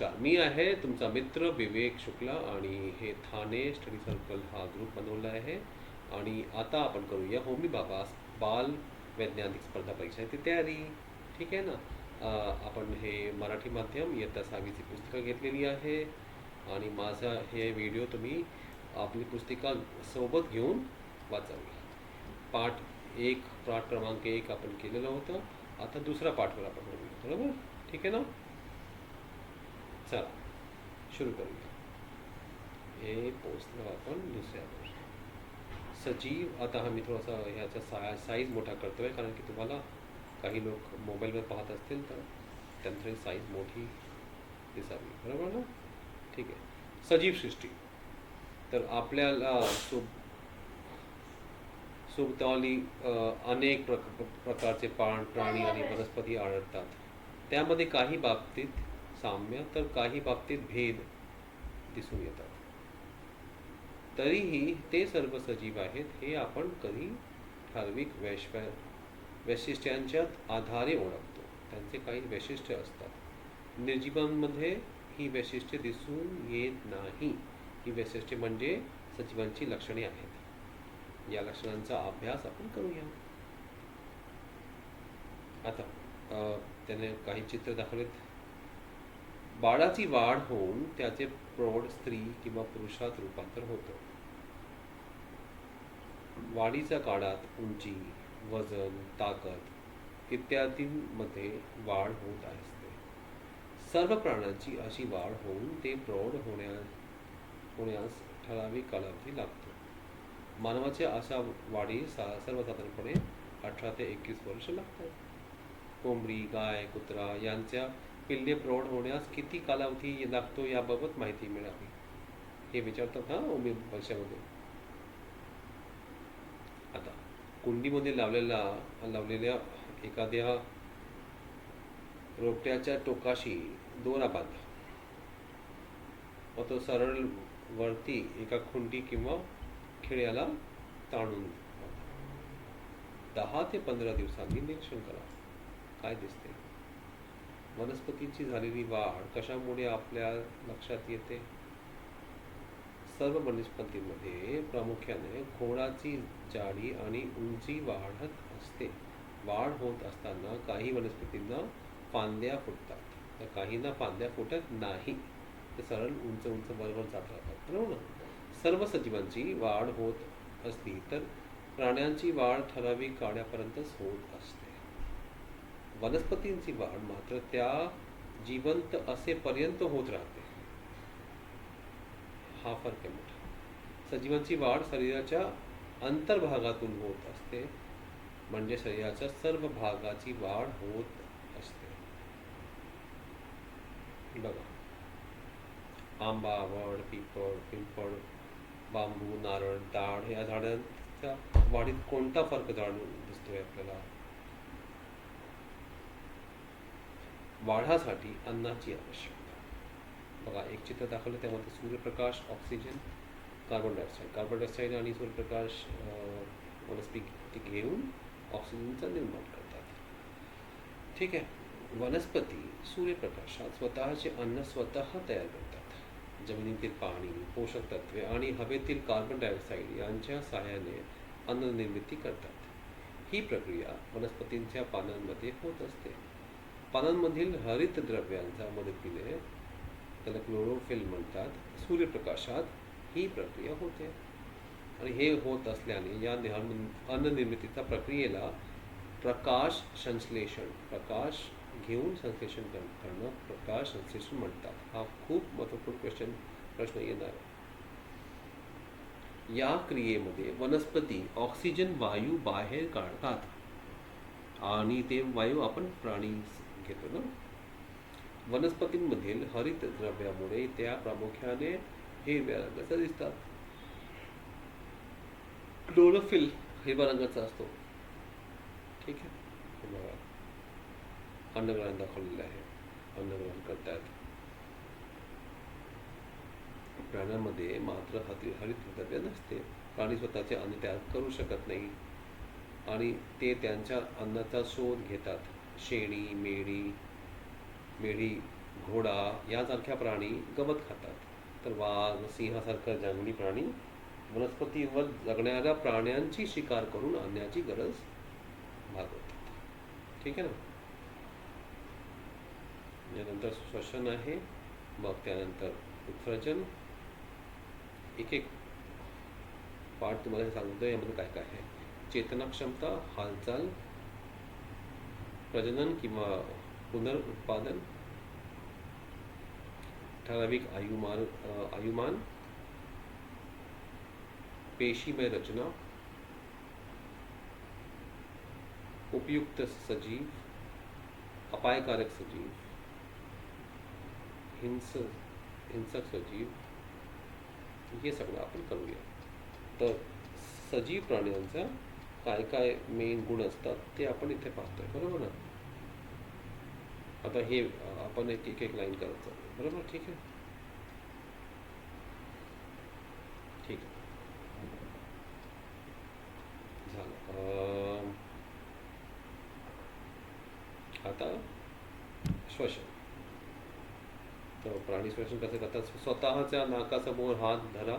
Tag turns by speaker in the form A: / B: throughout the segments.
A: नमस्कार, मी आहे तुमचा मित्र विवेक शुक्ला आणि हे ठाणे स्टडी सर्कल हा ग्रुप बनवला आहे. आणि आता आपण करूया होमी बाबास बाल वैज्ञानिक स्पर्धा परीक्षाची तयारी. ठीक आहे ना? आपण हे मराठी माध्यम इयत्ता 6वीची पुस्तकं घेतलेली आहे आणि माझा हे व्हिडिओ तुम्ही आपली पुस्तिका सोबत घेऊन वाचावी. पाठ क्रमांक 1 आपण केलेलं होतं. आता दुसरा पाठवर आपण करूया, बरोबर? ठीक आहे ना? चला सुरू करूया. हे पोचलो आपण दुसऱ्यावर. सजीव. आता मी थोडासा ह्याचा साईज मोठा करतोय कारण की तुम्हाला काही लोक मोबाईलवर पाहत असतील तर त्यांची साईज मोठी दिसावी, बरोबर ना? ठीक आहे. सजीव सृष्टी. तर आपल्याला सुबतावली अनेक प्रकारचे प्राणी आणि वनस्पती आढळतात. त्यामध्ये काही बाबतीत साम्य तर काही बाबतीत भेद दिसून येतात. तरीही ते सर्व सजीव आहेत हे आपण कधी ठराविक वैशिष्ट्यांच्या आधारे ओळखतो. त्यांचे काही वैशिष्ट्य असतात. निर्जीवांमध्ये ही वैशिष्ट्ये दिसून येत नाही. ही वैशिष्ट्ये म्हणजे सजीवांची लक्षणे आहेत. या लक्षणांचा अभ्यास आपण करूया. आता त्याने काही चित्र दाखवलेत. बाळाची वाढ होऊन त्याचे प्रौढ स्त्री किंवा पुरुषात रूपांतर होतं. वाढीच्या काळात उंची, वजन, ताकद इत्यादींमध्ये वाढ होत असते. सर्व प्राण्यांची अशी वाढ होऊन ते प्रौढ होण्यास ठराविक कालावधी लागतो. मानवाच्या अशा वाढीस सर्वसाधारणपणे 18 ते 21 वर्ष लागतात. कोंबडी, गाय, कुत्रा यांच्या पिल्ले प्रौढ होण्यास किती कालावधी लागतो याबाबत माहिती मिळावी. हे विचारतात होमी परीक्षेमध्ये. आता कुंडीमध्ये लावलेल्या एखाद्या रोपट्याच्या टोकाशी दोरा बांधा व तो सरळ वरती एका खुंडी किंवा खिळ्याला ताणून 10 ते 15 दिवसांनी निरीक्षण करा. काय दिसते? वनस्पतींची झालेली वाढ कशामुळे आपल्या लक्षात येते? सर्व वनस्पतींमध्ये प्रामुख्याने खोडाची जाडी आणि उंची वाढत असते. वाढ होत असताना काही वनस्पतींना फांद्या फुटतात तर काहींना फांद्या फुटत नाही. ते सरळ उंच वर जात राहतात, बरोबर ना? सर्व सजीवांची वाढ होत असली तर प्राण्यांची वाढ ठराविक काळापर्यंतच होत असते. वनस्पतींची वाढ मात्र त्या जिवंत असेपर्यंत होत राहते. हा फरक आहे मोठा. सजीवांची वाढ शरीराच्या अंतर्भागातून होत असते, म्हणजे शरीराच्या सर्व भागाची वाढ होत असते. बघा, आंबा, वड, पिंपळ, बांबू, नारळ, दाळ या झाडांच्या वाढीत कोणता फरक जाणून दिसतोय आपल्याला? वाढासाठी अन्नाची आवश्यकता. बघा, एक चित्र दाखवलं, त्यामध्ये सूर्यप्रकाश, ऑक्सिजन, कार्बन डायऑक्साईड आणि सूर्यप्रकाश वनस्पती घेऊन ऑक्सिजनचं निर्माण करतात. ठीक आहे. वनस्पती सूर्यप्रकाशात स्वतःचे अन्न स्वतः तयार करतात. जमिनीतील पाणी, पोषक तत्वे आणि हवेतील कार्बन डायऑक्साईड यांच्या सहाय्याने अन्न निर्मिती करतात. ही प्रक्रिया वनस्पतींच्या पानांमध्ये होत असते. पानांमधील हरित द्रव्यांच्या मदतीने, त्याला क्लोरोफिल म्हणतात, सूर्यप्रकाशात ही प्रक्रिया होते. आणि हे होत असल्याने या अन्न निर्मितीच्या प्रक्रियेला प्रकाश घेऊन संश्लेषण करणं प्रकाश संश्लेषण म्हणतात. हा खूप महत्त्वपूर्ण प्रश्न येणार. या क्रियेमध्ये वनस्पती ऑक्सिजन वायू बाहेर काढतात आणि ते वायू आपण प्राणी घेतो ना. वनस्पतींमधील हरित द्रव्यामुळे त्या प्रामुख्याने हिरव्या रंगाचा दिसतात. क्लोरोफिल हिरव्या रंगाचा असतो. ठीक आहे. अन्नग्रहण दाखवलेलं आहे. अन्नग्रहण करतात. प्राण्यांमध्ये मात्र हरित द्रव्य नसते. प्राणी स्वतःचे अन्न तयार करू शकत नाही आणि ते त्यांच्या अन्नाचा शोध घेतात. शेळी, मेंढी घोडा यासारख्या प्राणी गवत खातात, तर वाघ सिंहासारखा जंगली प्राणी वनस्पतीवर जगणाऱ्या प्राण्यांची शिकार करून आणण्याची गरज भागवतात. ठीक आहे ना. यानंतर श्वसन आहे, मग त्यानंतर उत्सर्जन. एक एक पार्ट तुम्हाला सांगतो यामध्ये काय काय आहे. चेतना क्षमता, हालचाल, प्रजनन किंवा पुनरुत्पादन, ठराविक आयुमान, पेशीमय रचना, उपयुक्त सजीव, अपायकारक सजीव, हिंसक सजीव, हे सगळं आपण करूया. तर सजीव प्राण्यांचा काय काय मेन गुण असतात ते आपण इथे पाहतोय, बरोबर ना. आता हे आपण एक एक लाईन करत जातो, बरोबर. ठीक आहे, ठीक आहे, झालं. आता श्वसन. तर प्राणी श्वसन कसं करतात. स्वतःच्या नाकासमोर हात धरा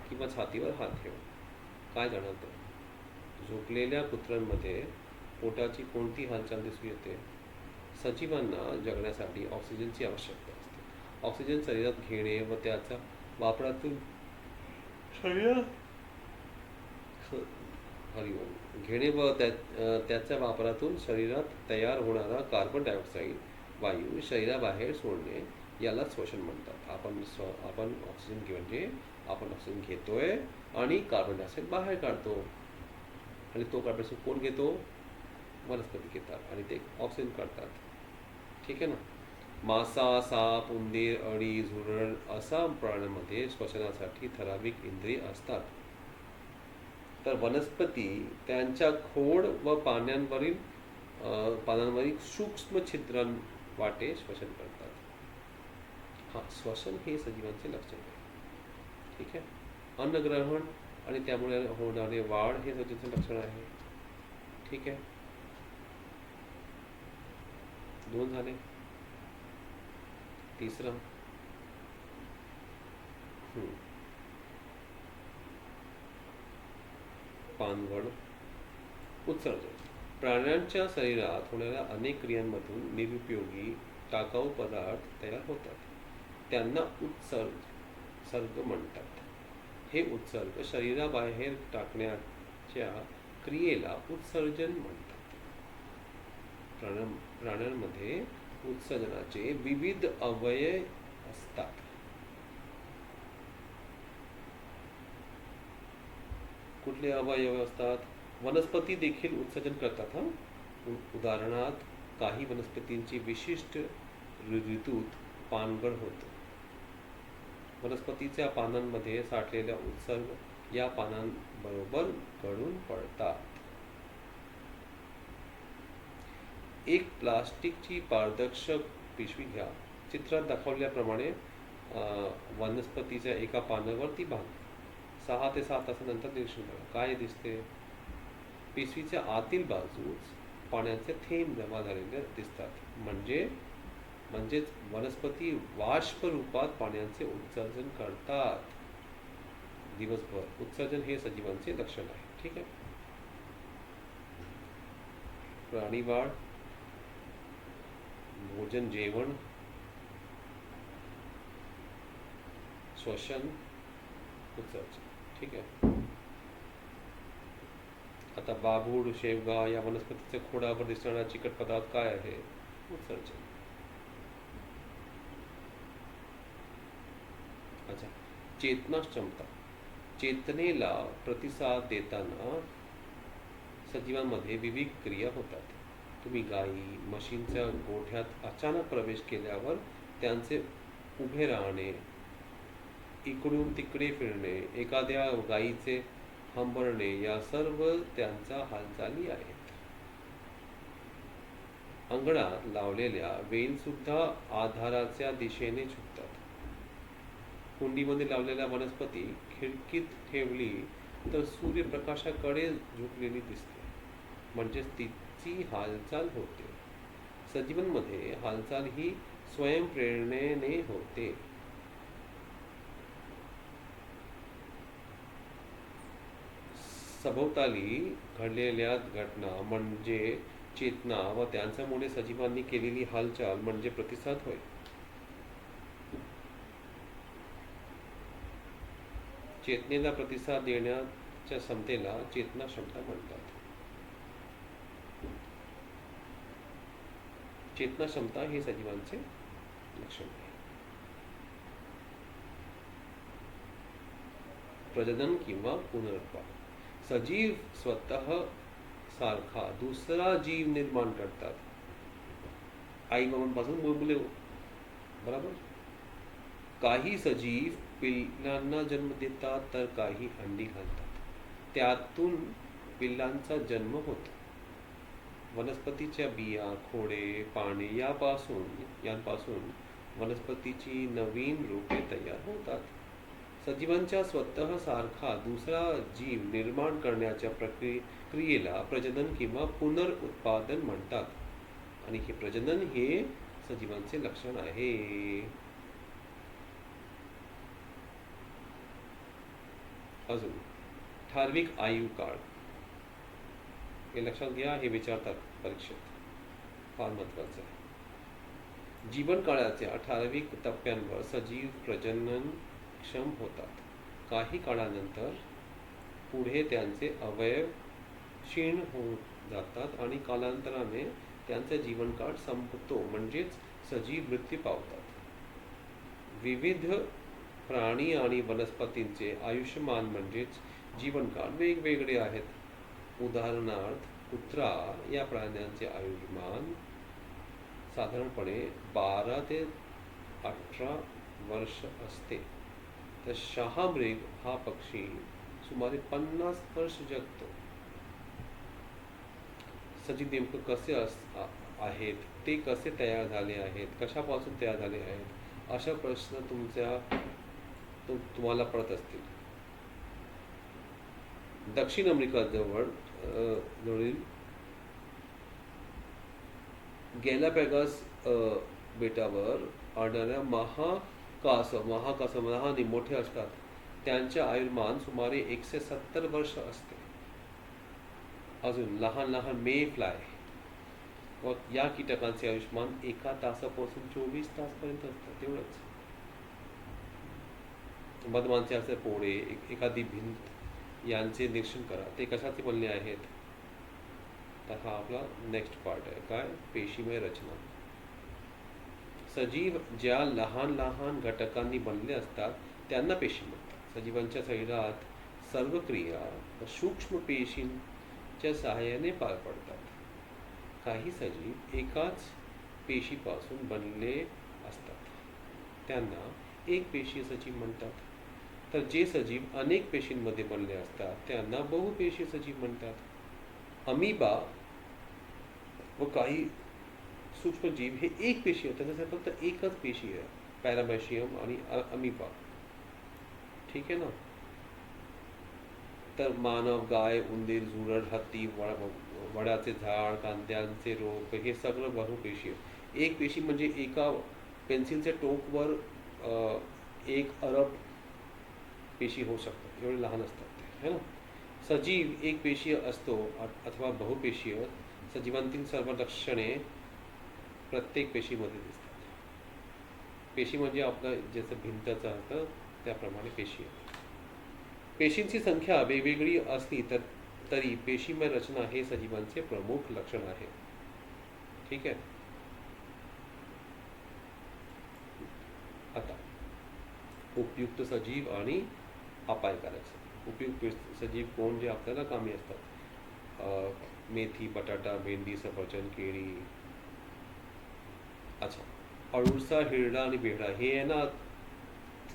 A: किंवा छातीवर हात ठेवा. काय जाणवतं. झोपलेल्या कुत्र्यांमध्ये पोटाची कोणती हालचाल दिसून येते. सजीवांना जगण्यासाठी ऑक्सिजनची आवश्यकता असते. ऑक्सिजन शरीरात घेणे व त्याचा वापरातून घेणे व त्याच्या वापरातून शरीरात तयार होणारा कार्बन डायऑक्साईड वायू शरीराबाहेर सोडणे याला श्वसन म्हणतात. आपण ऑक्सिजन म्हणजे आपण ऑक्सिजन घेतोय आणि कार्बन डायऑक्साईड बाहेर काढतो, आणि तो कार्बन डायऑक्साईड कोण घेतो. वनस्पती घेतात आणि ते ऑक्सिजन काढतात. ठीक आहे ना. मासा, साप, उंदीर, अळी, झुरळ अशा प्राण्यांमध्ये श्वसनासाठी ठराविक इंद्रिय असतात. तर वनस्पती त्यांच्या खोड व पानांवरील सूक्ष्म छिद्रांवाटे श्वसन करतात. हा, श्वसन हे सजीवांचे लक्षण आहे. ठीक आहे. अन्नग्रहण आणि त्यामुळे होणारे वाढ हे सजीवांचे लक्षण आहे. ठीक आहे. 2 झाले. तिसरं पानगळ उत्सर्जन. प्राण्यांच्या शरीरात होणाऱ्या अनेक क्रियांमधून निरुपयोगी टाकाऊ पदार्थ तयार होतात. त्यांना उत्सर्ग म्हणतात. हे उत्सर्ग शरीराबाहेर टाकण्याच्या क्रियेला उत्सर्जन म्हणतात. प्राण्यांमध्ये उत्सर्जनाचे विविध अवयव असतात. कुठले अवयव असतात. वनस्पती देखील उत्सर्जन करतात. उदाहरणार्थ काही वनस्पतींची विशिष्ट ऋतूत पानगळ होते. वनस्पतीच्या पानांमध्ये साठलेला उत्सर्ग या पानांबरोबर गळून पडतात. एक प्लास्टिकची पारदर्शक पिशवी घ्या. चित्रात दाखवल्याप्रमाणे वनस्पतीच्या एका पानावर ती बांधा. 6 ते 7 तासानंतर निरीक्षण करा. काय दिसते. पिशवीच्या आतील बाजूस पाण्याचे थेंब जमा झालेले दिसतात. म्हणजेच वनस्पती बाष्प रूपात पाण्याचे उत्सर्जन करतात दिवसभर. उत्सर्जन हे सजीवांचे लक्षण आहे. ठीक आहे. प्राणीवाढ, भोजन, जेवण, श्वसन, उत्सर्जन. ठीक आहे. आता बाभूळ, शेवगा या वनस्पतीच्या खोडावर दिसणारा चिकट पदार्थ काय आहे. उत्सर्जन. अच्छा. चेतना क्षमता. चेतनेला प्रतिसाद देताना सजीवांमध्ये विविध क्रिया होतात. तुम्ही गायी, म्हशींच्या गोठ्यात अचानक प्रवेश केल्यावर त्यांचे उभे राहणे, इकडून तिकडे फिरणे, एखाद्या गायीचे हंबरणे या सर्व त्यांच्या हालचाली आहेत. अंगणात लावलेल्या वेलसुद्धा आधाराच्या दिशेने झुकतात. कुंडीमध्ये लावलेल्या वनस्पती खिडकीत ठेवली तर सूर्यप्रकाशाकडे झुकलेली दिसते, म्हणजेच तिची हालचाल होते. सजीवांमध्ये हालचाल ही स्वयंप्रेरणेने होते. सभोवताली घडलेल्या घटना म्हणजे चेतना व त्यांच्यामुळे सजीवांनी केलेली हालचाल म्हणजे प्रतिसाद होय. चेतनेला प्रतिसाद देण्याच्या क्षमतेला चेतना क्षमता म्हणतात. चेतना क्षमता हे सजीवांचे लक्षण आहे. प्रजनन किंवा पुनरुत्पादन. सजीव स्वतः सारखा दुसरा जीव निर्माण करतात. आई बाबांपासून मुले बरोबर. काही सजीव पिल्लांना जन्म देतात तर काही अंडी घालतात. त्यातून पिल्लांचा जन्म होतो. वनस्पतीच्या बिया, खोडे, पाने यांपासून वनस्पतीची नवीन रोपे तयार होतात. सजीवांच्या स्वतः सारखा दुसरा जीव निर्माण करण्याच्या क्रियेला प्रजनन किंवा पुनरुत्पादन म्हणतात. आणि हे प्रजनन हे सजीवांचे लक्षण आहे. अजून ठराविक आयु काळ हे लक्षात घ्या. हे विचारतात परीक्षेत, फार महत्वाचं आहे. जीवन काळाच्या ठराविक टप्प्यांवर सजीव प्रजनन क्षम होतात. काही काळानंतर पुढे त्यांचे अवयव क्षीण होत जातात आणि कालांतराने त्यांचा जीवनकाळ संपतो, म्हणजेच सजीव मृत्यू पावतात. विविध प्राणी आणि वनस्पतींचे आयुष्यमान म्हणजेच जीवनकाळ वेगवेगळे आहेत. उदाहरणार्थ कुत्रा या प्राण्यांचे आयुष्यमान साधारणपणे 12 ते 18 वर्ष असते. तर शहामृग हा पक्षी सुमारे 50 वर्ष जगतो. सजीव नेमकं कसे आहेत, ते कसे तयार झाले आहेत, कशापासून तयार झाले आहेत, अशा प्रश्न तुम्हाला पडत असतील. दक्षिण अमेरिका जवळील गॅलापॅगोस बेटावर आढळणाऱ्या महाकासव लहान मोठे असतात. त्यांचे आयुर्मान सुमारे 170 वर्ष असते. अजून लहान लहान मे फ्लाय व या कीटकांचे आयुष्मान 1 तासापासून 24 तासपर्यंत असतं. तेवढंच. मधमांचे असे पोळे, एखादी भिंत यांचे निरीक्षण करा. ते कशाचे बनले आहेत. तर हा आपला नेक्स्ट पार्ट आहे. काय? पेशीमय रचना. सजीव ज्या लहान लहान घटकांनी बनले असतात त्यांना पेशी म्हणतात. सजीवांच्या शरीरात सर्व क्रिया सूक्ष्म पेशींच्या सहाय्याने पार पडतात. काही सजीव एकाच पेशीपासून बनले असतात, त्यांना एक पेशीय सजीव म्हणतात. तर जे सजीव अनेक पेशींमध्ये बनले असतात त्यांना बहुपेशीय सजीव म्हणतात. अमिबा व काही सूक्ष्मजीव हे एक पेशी आहे, त्याच्यासाठी फक्त एकच पेशी आहे. पॅरामेशियम आणि अमिबा. ठीक आहे ना. तर मानव, गाय, उंदीर, झुरळ, हत्ती, वडाचे झाड, कांद्यांचे रोप हे सगळं बहुपेशीय. एक पेशी म्हणजे एका पेन्सिलच्या टोकवर 1 अरब पेशी होऊ शकतात. एवढे लहान असतात ते, है ना. सजीव एक पेशीय असतो अथवा बहुपेशीय. सजीवांतील सर्व लक्षणे प्रत्येक पेशीमध्ये दिसतात. पेशी म्हणजे आपलं जसं भिंतचं असतं त्याप्रमाणे पेशी आहे. पेशींची संख्या वेगवेगळी असली तरी पेशीमय रचना हे सजीवांचे प्रमुख लक्षण आहे. ठीक आहे. आता उपयुक्त सजीव आणि अपायकारक सजीव. उपयुक्त सजीव कोण जे आपल्याला कामी असतात. मेथी, बटाटा, भेंडी, सफरचंद, केळी. अच्छा. अळूचा, हिरडा आणि बेहडा हे आहे ना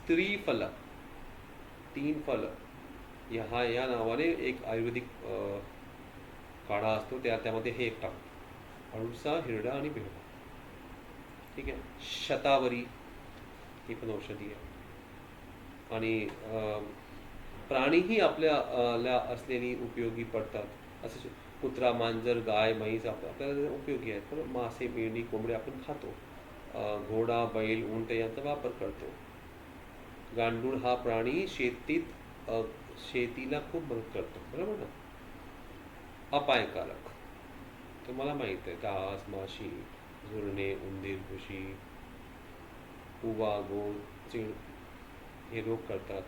A: त्रिफल, 3 फल या नावाने एक आयुर्वेदिक काढा असतो. त्यामध्ये हे एक टाकतो. अळूचा, हिरडा आणि बेहडा. ठीक आहे. शतावरी ही पण औषधी आहे. आणि प्राणीही आपल्याला असलेली उपयोगी पडतात. असे कुत्रा, मांजर, गाय, म्हैस आपल्याला उपयोगी आहेत. पण मासे, मेंढी, कोंबडे आपण खातो. घोडा, बैल, उंट यांचा वापर करतो. गांडूळ हा प्राणी शेतीला खूप मदत करतो, बरोबर ना. अपायकारक, तुम्हाला माहित आहे, डास, माशी, झुरणे, उंदीर, घुशी, उवा, गोड, चीड हे रोग करतात.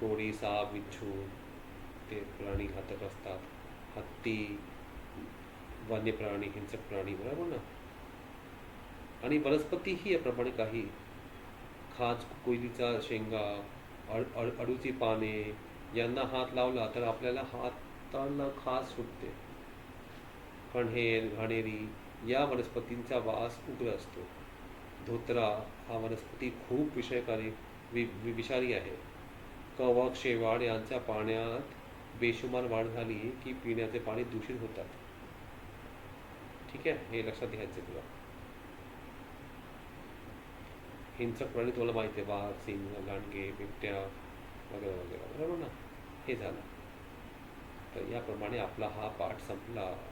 A: कोळी, साप, विच्छू ते प्राणी घातक असतात. हत्ती, वन्य प्राणी, हिंसक प्राणी, बरोबर ना. आणि वनस्पतीही याप्रमाणे काही, खाज, कोयलीचा शेंगा, अडूची पाने यांना हात लावला तर आपल्याला हातांना खाज सुटते. कण्हेर, घाणेरी या वनस्पतींचा वास उग्र असतो. धोत्रा हा वनस्पती खूप विषारी आहे. कवक, शेवाळ यांच्या पाण्यात बेशुमार वाढ झाली की पिण्याचे पाणी दूषित होतात. ठीक आहे, हे लक्षात घ्यायचं तुला. हिंसक प्राणी तुम्हाला माहिती आहे, वाघ, सिंह, लांडगे, बिबट्या वगैरे वगैरे, बरोबर ना. हे झालं. तर याप्रमाणे आपला हा पाठ संपला.